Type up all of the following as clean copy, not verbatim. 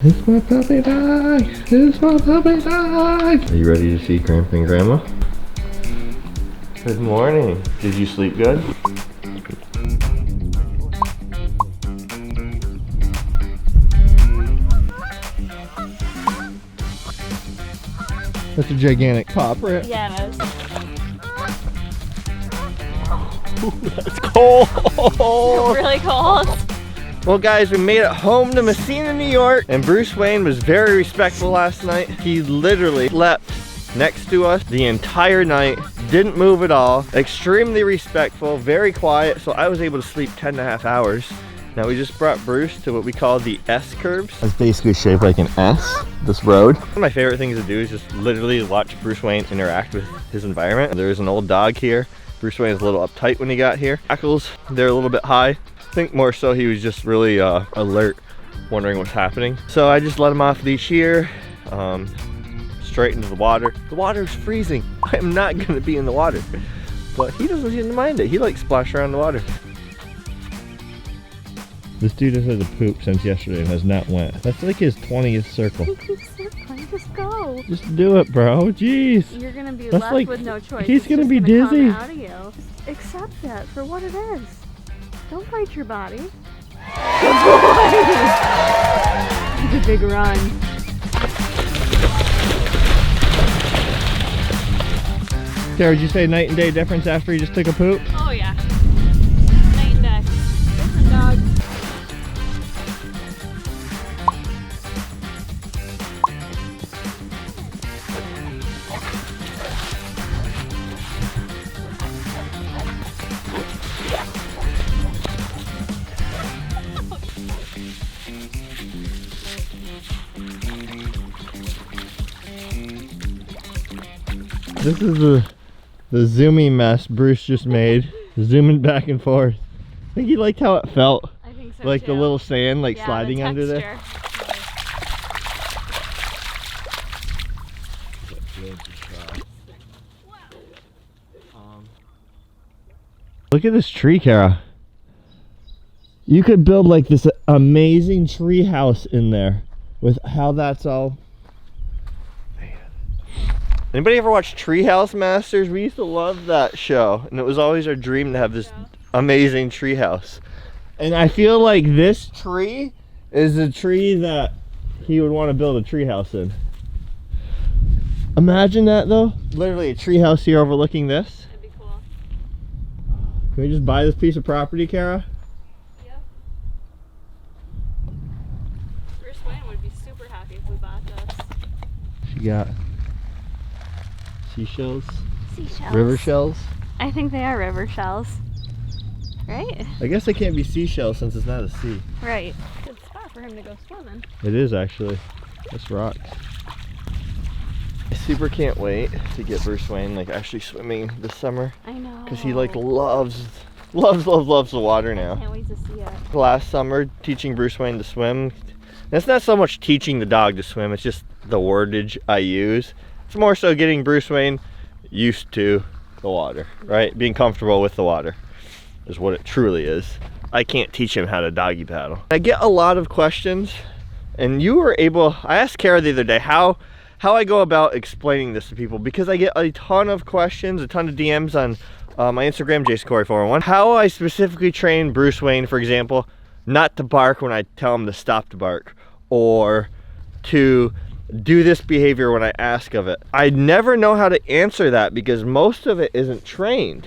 It's my puppy dog! It's my puppy dog! Are you ready to see Cramping Grandma? Good morning. Did you sleep good? That's a gigantic pop, right? Yeah, it is. Ooh, that's cold! Really cold. Well guys, we made it home to Messina, New York, and Bruce Wayne was very respectful last night. He literally slept next to us the entire night, didn't move at all, extremely respectful, very quiet, so I was able to sleep 10.5 hours. Now we just brought Bruce to what we call the S curves. It's basically shaped like an S, this road. One of my favorite things to do is just literally watch Bruce Wayne interact with his environment. There's an old dog here. Bruce Wayne is a little uptight when he got here. Hackles, they're a little bit high. I think more so he was just really alert, wondering what's happening. So I just let him off leash here, straight into the water. The water's freezing. I am not gonna be in the water, but he doesn't seem to mind it. He likes splash around the water. This dude has had a poop since yesterday and has not went. That's like his 20th circle. He keeps circling. Just go. Just do it, bro. Jeez. You're gonna be That's left like, with no choice. He's gonna be dizzy. Come out of you. Just accept it for what it is. Don't fight your body. Good boy. It's a big run. Sarah, would you say night and day difference after he just took a poop? Oh yeah. Night and day. Different dog. This is the zoomy mess Bruce just made. Zooming back and forth. I think he liked how it felt. I think so Like too. the little sand like Yeah, sliding the under there. Look at this tree, Kara. You could build like this amazing tree house in there with how that's all. Anybody ever watch Treehouse Masters? We used to love that show, and it was always our dream to have this amazing treehouse. And I feel like this tree is a tree that he would want to build a treehouse in. Imagine that though. Literally a treehouse here overlooking this. That'd be cool. Can we just buy this piece of property, Kara? Yep. Bruce Wayne would be super happy if we bought this. She got seashells? Seashells. River shells? I think they are river shells. Right? I guess they can't be seashells since it's not a sea. Right. Good spot for him to go swimming. It is actually. This rocks. I super can't wait to get Bruce Wayne like actually swimming this summer. I know. Because he like loves the water I now. can't wait to see it. Last summer, teaching Bruce Wayne to swim. And it's not so much teaching the dog to swim, it's just the wordage I use. It's more so getting Bruce Wayne used to the water, right? Being comfortable with the water is what it truly is. I can't teach him how to doggy paddle. I get a lot of questions, and you were able, I asked Kara the other day how I go about explaining this to people, because I get a ton of questions, a ton of DMs on my Instagram, JasonCorey411. How I specifically train Bruce Wayne, for example, not to bark when I tell him to stop to bark, or to do this behavior when I ask of it. I never know how to answer that because most of it isn't trained.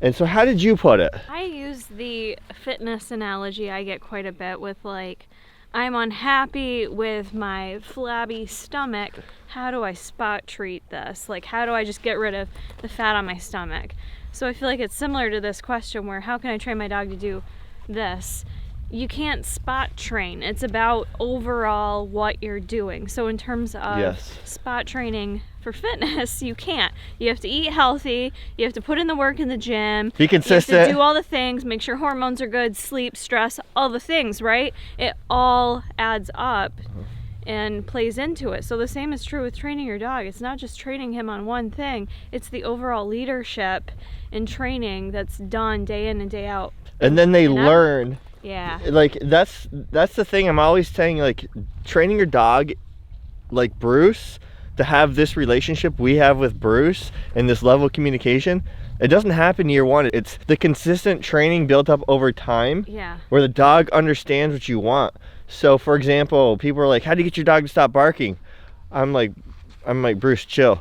And so how did you put it? I use the fitness analogy I get quite a bit with, like, I'm unhappy with my flabby stomach. How do I spot treat this? Like, how do I just get rid of the fat on my stomach? So I feel like it's similar to this question where how can I train my dog to do this? You can't spot train. It's about overall what you're doing. So in terms of spot training for fitness, you can't. You have to eat healthy. You have to put in the work in the gym. Be consistent. You have to do all the things, make sure hormones are good, sleep, stress, all the things, right? It all adds up and plays into it. So the same is true with training your dog. It's not just training him on one thing. It's the overall leadership and training that's done day in and day out. And then they learn Yeah. Like, that's the thing I'm always saying, like, training your dog like Bruce to have this relationship we have with Bruce and this level of communication, it doesn't happen year one. It's the consistent training built up over time. Yeah. Where the dog understands what you want. So, for example, people are like, how do you get your dog to stop barking? I'm like, Bruce, chill.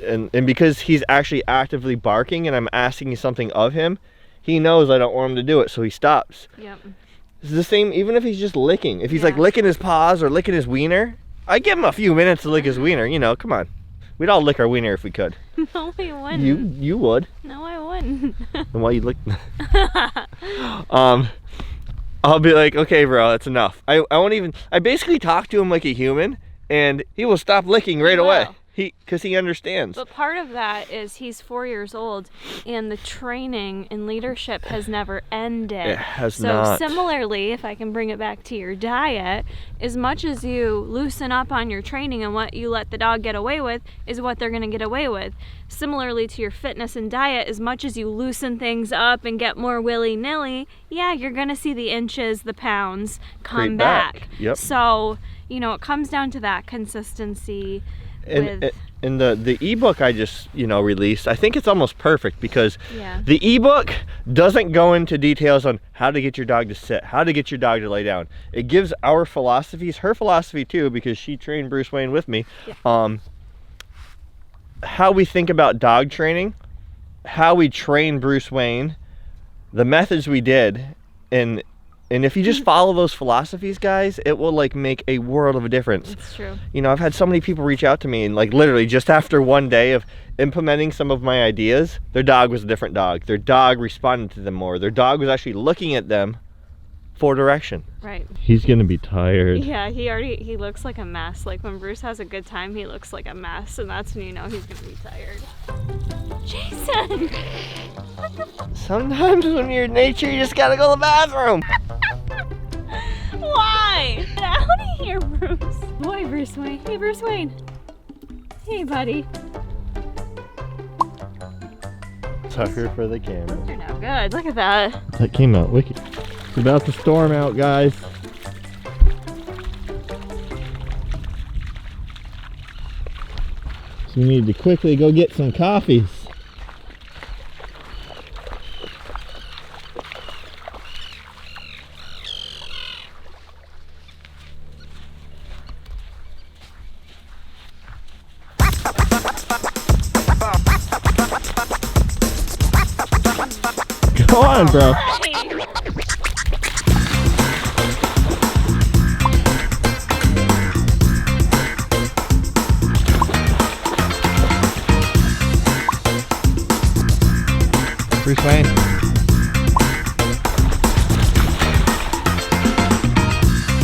And because he's actually actively barking and I'm asking something of him, he knows I don't want him to do it, so he stops. Yep. It's the same even if he's just licking. If he's like licking his paws or licking his wiener, I give him a few minutes to lick his wiener, you know, come on. We'd all lick our wiener if we could. No, we wouldn't. You would. No, I wouldn't. Then why you lick? I'll be like, okay, bro, that's enough. I won't even. I basically talk to him like a human, and he will stop licking right away. Because he understands. But part of that is he's 4 years old, and the training and leadership has never ended. It has not. So similarly, if I can bring it back to your diet, as much as you loosen up on your training and what you let the dog get away with is what they're going to get away with. Similarly to your fitness and diet, as much as you loosen things up and get more willy-nilly, yeah, you're going to see the inches, the pounds come back. Yep. So, you know, it comes down to that consistency. And the ebook I just released, I think it's almost perfect because the ebook doesn't go into details on how to get your dog to sit, how to get your dog to lay down. It gives our philosophies, her philosophy too, because she trained Bruce Wayne with me, how we think about dog training, how we train Bruce Wayne, the methods we did, and if you just follow those philosophies, guys, it will like make a world of a difference. It's true. You know, I've had so many people reach out to me and like literally just after one day of implementing some of my ideas, their dog was a different dog. Their dog responded to them more. Their dog was actually looking at them for direction. Right. He's gonna be tired. Yeah, he looks like a mess. Like when Bruce has a good time, he looks like a mess, and that's when you know he's gonna be tired. Jason! Sometimes when you're in nature, you just gotta go to the bathroom. Why? Get out of here, Bruce. Boy, Bruce Wayne. Hey, Bruce Wayne. Hey, buddy. Sucker for the camera. You're no good. Look at that. That came out wicked. It's about to storm out, guys. So we need to quickly go get some coffees. Go on, bro. Bruce Wayne.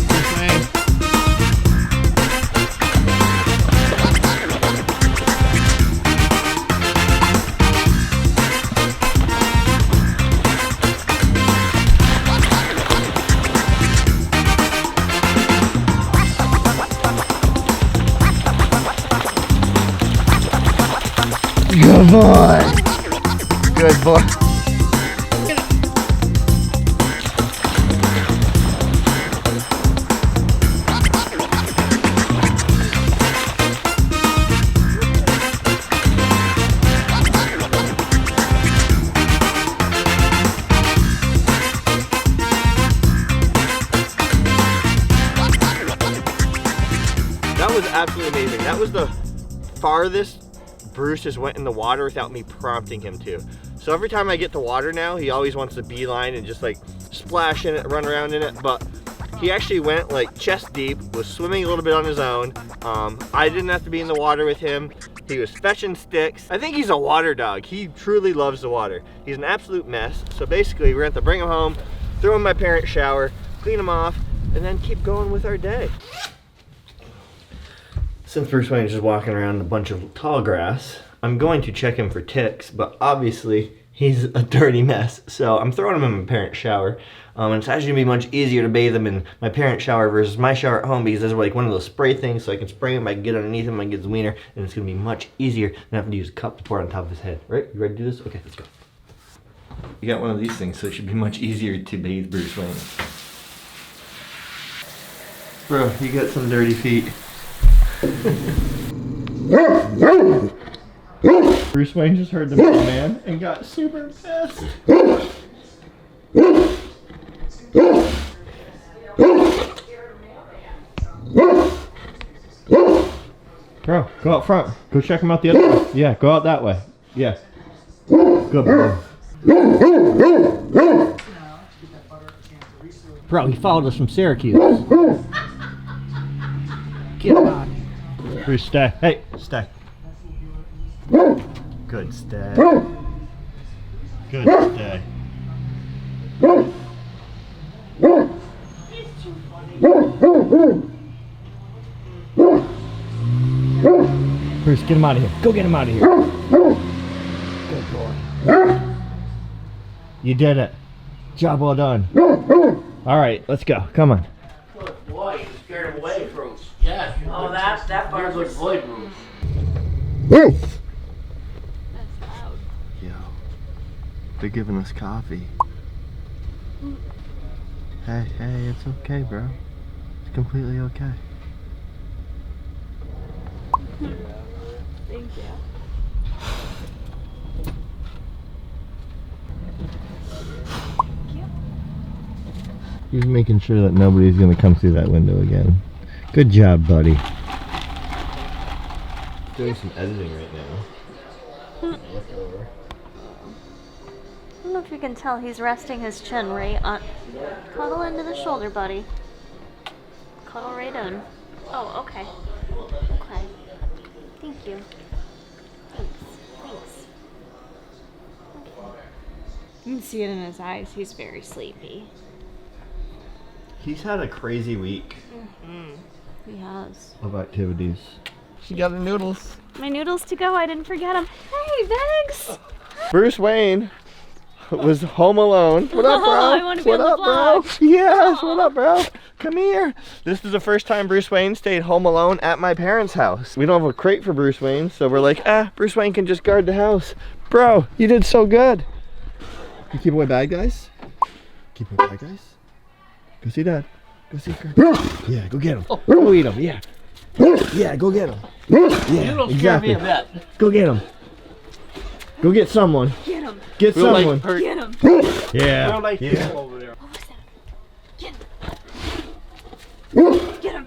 Bruce Wayne. Good boy. Good boy. That was absolutely amazing. That was the farthest Bruce just went in the water without me prompting him to. So every time I get to water now, he always wants to beeline and just like splash in it, run around in it. But he actually went like chest deep, was swimming a little bit on his own. I didn't have to be in the water with him. He was fetching sticks. I think he's a water dog. He truly loves the water. He's an absolute mess. So basically we're going to have to bring him home, throw him in my parents' shower, clean him off, and then keep going with our day. Since Bruce Wayne is just walking around in a bunch of tall grass, I'm going to check him for ticks, but obviously he's a dirty mess. So I'm throwing him in my parents' shower. And it's actually gonna be much easier to bathe him in my parents' shower versus my shower at home because there's like one of those spray things so I can spray him, I can get underneath him, I can get his wiener, and it's gonna be much easier than having to use a cup to pour on top of his head. Right? You ready to do this? Okay, let's go. You got one of these things, so it should be much easier to bathe Bruce Wayne. Bro, you got some dirty feet. Bruce Wayne just heard the mailman and got super pissed. Bro, go out front. Go check him out the other way. Yeah, go out that way. Yeah. Good boy. Bro, he followed us from Syracuse. Get him out. Bruce, stay. Hey, stay. Good stay. Good stay. Bruce, get him out of here. Go get him out of here. Good boy. You did it. Job well done. Alright, let's go. Come on. Good boy, you scared him away, Bruce. Yeah. Oh, that part was good, Bruce. That's loud. Yo, they're giving us coffee. Hey, it's okay, bro. It's completely okay. Thank you. He's making sure that nobody's gonna come through that window again. Good job, buddy. Doing some editing right now. Look over. I don't know if you can tell he's resting his chin right on. Cuddle into the shoulder, buddy. Cuddle right in. Oh, okay. Okay. Thank you. Thanks. Okay. You can see it in his eyes. He's very sleepy. He's had a crazy week He has. of activities. She got her noodles. My noodles to go. I didn't forget them. Hey, Vex! Bruce Wayne was home alone. What up, bro? I wanna be What on the up, bro? vlog. Yes, what up, bro? Come here. This is the first time Bruce Wayne stayed home alone at my parents' house. We don't have a crate for Bruce Wayne, so we're like, Bruce Wayne can just guard the house. Bro, you did so good. You keep away bad guys? Keep away bad guys? Go see Dad. Go see Kirk. Yeah, go get him. Go eat him, yeah. Yeah, go get him. Yeah, You don't scare me exactly. a bit. Go get him. Go get someone. Get him. Get Real someone. nice person. Get him. Yeah. Real nice Yeah. people over there. What was that? Get him. Get him.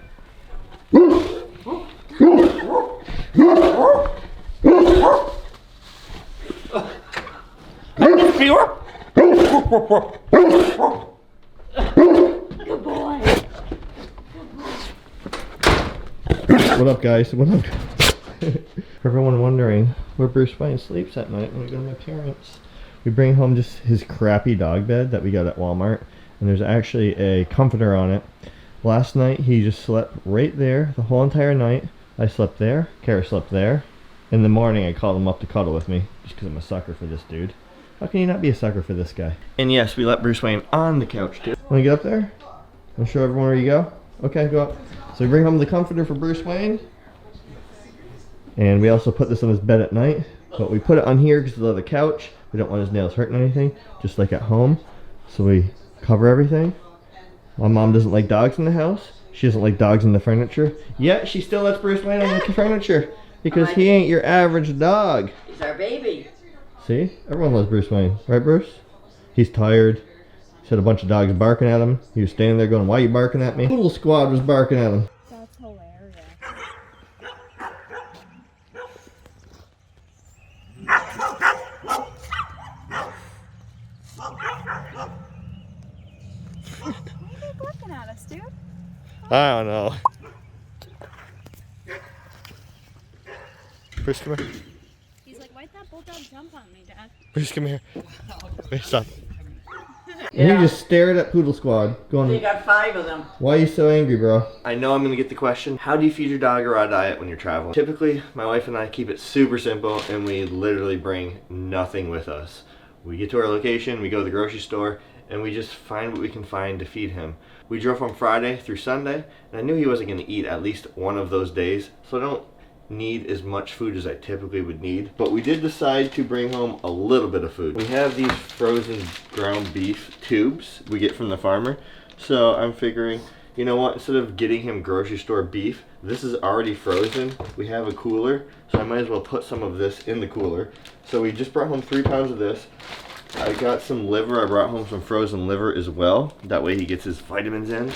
Good boy. What up, guys? What up? For everyone wondering where Bruce Wayne sleeps at night when we go to my parents, we bring home just his crappy dog bed that we got at Walmart, and there's actually a comforter on it. Last night he just slept right there the whole entire night. I slept there, Kara slept there. In the morning I called him up to cuddle with me just because I'm a sucker for this dude. How can you not be a sucker for this guy? And yes, we let Bruce Wayne on the couch too. Want to get up there? Want to show everyone where you go? Okay, go up. So we bring home the comforter for Bruce Wayne. And we also put this on his bed at night. But we put it on here because of the couch. We don't want his nails hurting anything, just like at home. So we cover everything. My mom doesn't like dogs in the house. She doesn't like dogs in the furniture. Yet she still lets Bruce Wayne on the furniture because he ain't your average dog. He's our baby. See? Everyone loves Bruce Wayne. Right, Bruce? He's tired. He had a bunch of dogs barking at him. He was standing there going, "Why are you barking at me?" Poodle squad was barking at him. That's hilarious. Why are they looking at us, dude? I don't know. Bruce, come here. He's like, why'd that bulldog jump on me, Dad? Bruce, come here. Wait, stop. And he just stared at Poodle Squad, They going, got 5 of them. "Why are you so angry, bro?" I know I'm going to get the question, how do you feed your dog a raw diet when you're traveling? Typically, my wife and I keep it super simple, and we literally bring nothing with us. We get to our location, we go to the grocery store, and we just find what we can find to feed him. We drove from Friday through Sunday, and I knew he wasn't going to eat at least one of those days, so I don't need as much food as I typically would need, but we did decide to bring home a little bit of food. We have these frozen ground beef tubes we get from the farmer, so I'm figuring, you know what, instead of getting him grocery store beef, this is already frozen. We have a cooler, so I might as well put some of this in the cooler. So we just brought home 3 pounds of this. I got some liver. I brought home some frozen liver as well. That way he gets his vitamins in.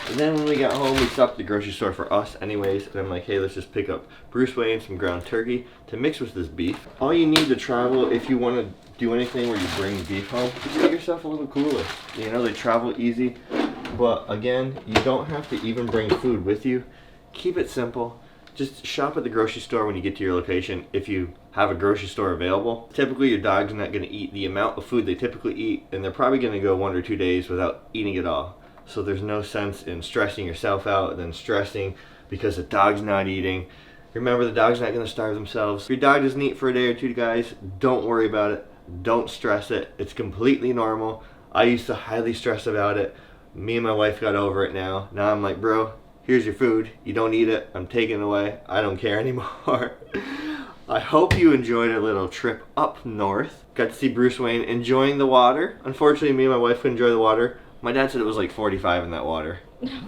And then when we got home, we stopped at the grocery store for us anyways. And I'm like, hey, let's just pick up Bruce Wayne some ground turkey to mix with this beef. All you need to travel, if you want to do anything where you bring beef home, just get yourself a little cooler. You know, they travel easy. But again, you don't have to even bring food with you. Keep it simple. Just shop at the grocery store when you get to your location if you have a grocery store available. Typically your dog's not going to eat the amount of food they typically eat, and they're probably going to go 1 or 2 days without eating it all. So there's no sense in stressing yourself out and then stressing because the dog's not eating. Remember, the dog's not going to starve themselves. If your dog doesn't eat for a day or 2, guys, don't worry about it. Don't stress it. It's completely normal. I used to highly stress about it. Me and my wife got over it now. Now I'm like, bro, here's your food. You don't eat it. I'm taking it away. I don't care anymore. I hope you enjoyed our little trip up north. Got to see Bruce Wayne enjoying the water. Unfortunately, me and my wife couldn't enjoy the water. My dad said it was like 45 in that water.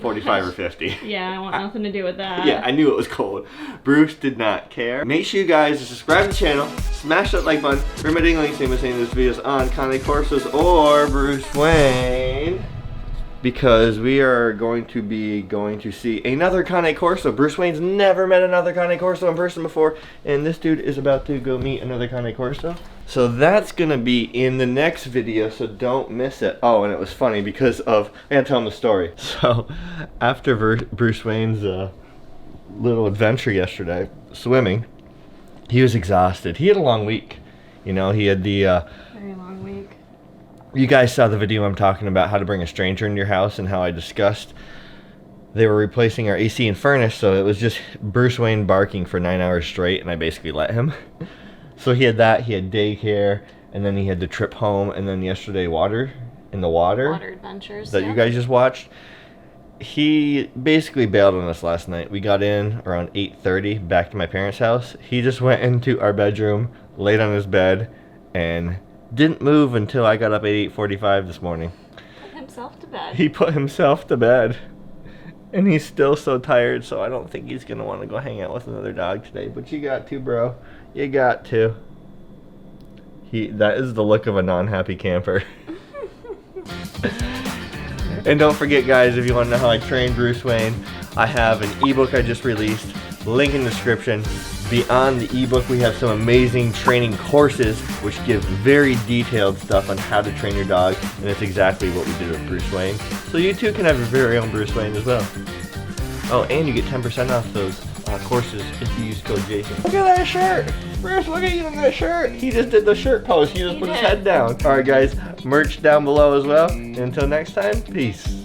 45 or 50. Yeah, I want nothing to do with that. Yeah, I knew it was cold. Bruce did not care. Make sure you guys subscribe to the channel, smash that like button. Remember ding links same as saying this videos on Cane Corsos or Bruce Wayne, because we are going to see another Cane Corso. Bruce Wayne's never met another Cane Corso in person before, and this dude is about to go meet another Cane Corso. So that's gonna be in the next video, so don't miss it. Oh, and it was funny because of, I gotta tell him the story. So after Bruce Wayne's little adventure yesterday, swimming, he was exhausted. He had a long week. You know, he had the Very long week. You guys saw the video I'm talking about how to bring a stranger into your house and how I discussed they were replacing our AC and furnace, so it was just Bruce Wayne barking for 9 hours straight, and I basically let him. So he had that, he had daycare, and then he had the trip home, and then yesterday water adventures that you guys just watched. He basically bailed on us last night. We got in around 8:30 back to my parents' house. He just went into our bedroom, laid on his bed, and didn't move until I got up at 8:45 this morning. Put himself to bed. He put himself to bed. And he's still so tired, so I don't think he's going to want to go hang out with another dog today. But you got to, bro. You got to. That is the look of a non-happy camper. And don't forget, guys, if you want to know how I trained Bruce Wayne, I have an ebook I just released. Link in the description. Beyond the ebook, we have some amazing training courses which give very detailed stuff on how to train your dog, and it's exactly what we did with Bruce Wayne. So you too can have your very own Bruce Wayne as well. Oh, and you get 10% off those courses if you use code Jason. Look at that shirt! Bruce, look at you in that shirt! He just did the shirt pose. He just put his head down. Alright guys, merch down below as well. Until next time, peace.